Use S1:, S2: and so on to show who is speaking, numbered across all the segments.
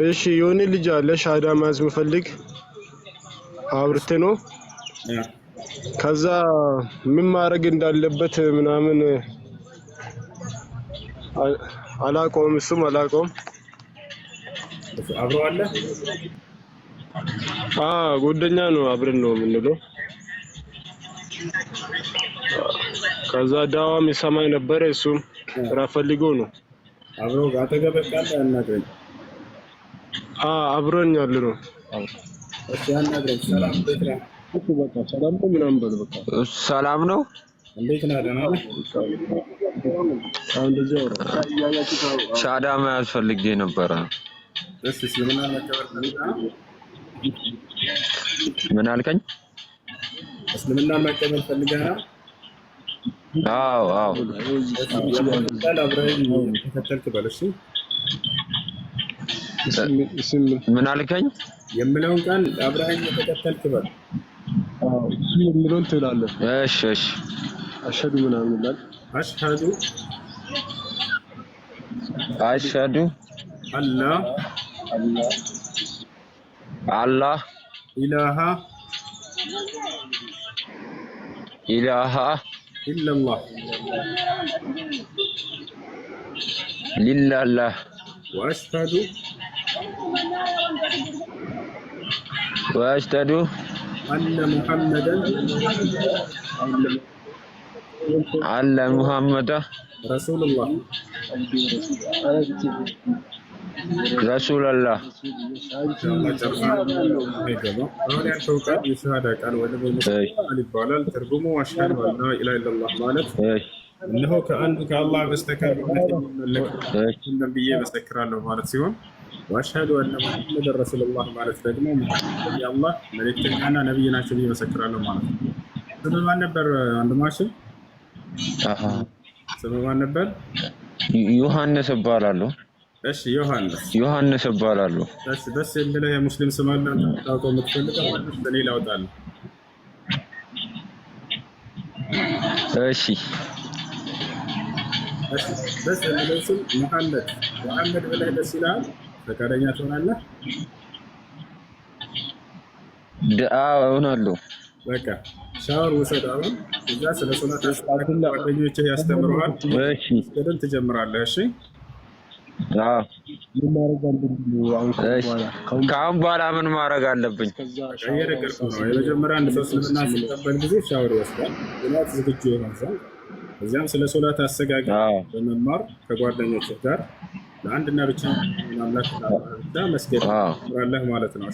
S1: እሺ የሆነ ልጅ አለ ሻዳ ማዝ ምፈልግ አብርቴ ነው ከዛ ምን ማድረግ እንዳለበት ምናምን አላቆም እሱም አላቆም
S2: አብሮ አለ
S1: ጓደኛ ነው አብረን ነው የምንለው ከዛ ዳዋም ይሰማኝ ነበር እሱም ራፈልጎ ነው
S2: አብሮ አጠገበቃለ አናግረኝ
S1: አብሮኝ ያለ ነው
S2: እሺ አናግረኝ ሰላም እንዴት ነህ
S1: እሱ በቃ ሰላም ነው ምናምን በል በቃ
S3: ሰላም ነው
S2: እንዴት ነህ ደህና ነህ
S1: እንደዚህ
S3: ሻዳ መያዝ ፈልጌ ነበር
S2: እሺ እስልምና መቀበል ፈልገህ
S3: ምን አልከኝ
S2: እስልምና መቀበል ፈልገህ ነው
S3: አዎ
S2: አብረኸኝ ተከተልክ በል እሺ
S3: ምን አልከኝ
S2: የምለውን ቃል አብረኸኝ ተከተልክ በል
S1: እሱ የሚለውን ትላለህ
S3: እሺ
S1: አሽሀዱ ምናምን ይላል
S3: አሽሀዱ አላህ
S2: ኢላሃ ኢላላህ
S3: ሊላላህ
S2: ወአሽሀዱ አነ
S3: ሙሐመድ
S2: ረሱሉላህ
S3: ረሱላላህ
S2: አሁን ያልከው ቃል የሸሃዳ ቃል ወይም ይባላል ትርጉሙ አሽሀዱ አን ላ ኢላሀ ኢለላህ ማለት እነሆ ከአንዱ ከአላህ በስተቀር የሚመለክ የለም ብዬ መሰክራለሁ ማለት ሲሆን ወአሽሀዱ አነ ሙሐመድን ረሱሉላህ ማለት ደግሞ ሙሐመድ የአላህ መልእክተኛና ነብይ ናቸው ብዬ መሰክራለሁ ማለት ነው። ስምህ ማን ነበር ወንድማችን? ስምህ ማን ነበር?
S3: ዮሐንስ እባላለሁ።
S2: እሺ ዮሐንስ
S3: እባላለሁ።
S2: እሺ ደስ የሚልህ የሙስሊም ስም አለ ታውቀው የምትፈልገው ማለት እኔ ላውጣልህ?
S3: እሺ
S2: ደስ የሚልህ ስም መሐመድ ብለህ ደስ ይልሃል? ፈቃደኛ ትሆናለህ?
S3: እሆናለሁ።
S2: በቃ ሻወር ውሰድ አሁን እዛ ስለ ሶላት ጓደኞችህ ያስተምሩሃል።
S3: እሺ
S2: ስገድል ትጀምራለህ። እሺ
S3: ከአሁን በኋላ ምን ማድረግ አለብኝ?
S2: እየነገርኩህ ነው። የመጀመሪያ አንድ ሰው እስልምና ሲቀበል ጊዜ ሻወር ይወስዳል። ሶላት ዝግጁ ይሆናል። እዚያም ስለ ሶላት አሰጋገድ በመማር ከጓደኞች ጋር ለአንድና ብቻ አምላክ ብቻ መስገድ ትጀምራለህ ማለት ነው።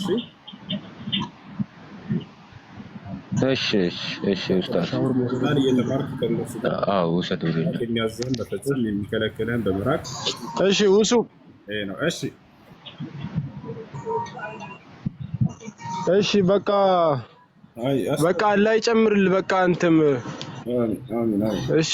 S3: እሺ ኡስታዝ
S2: እየተማርክ ከእነሱ ጋር
S3: ውሰዱልኝ።
S2: የሚያዝህን በፈጽም የሚከለክልህን በመራቅ
S1: እሺ ውሱ
S2: ይሄ ነው።
S1: እሺ በቃ አላህ ይጨምርልህ። በቃ አንተም
S2: አሚን
S1: እሺ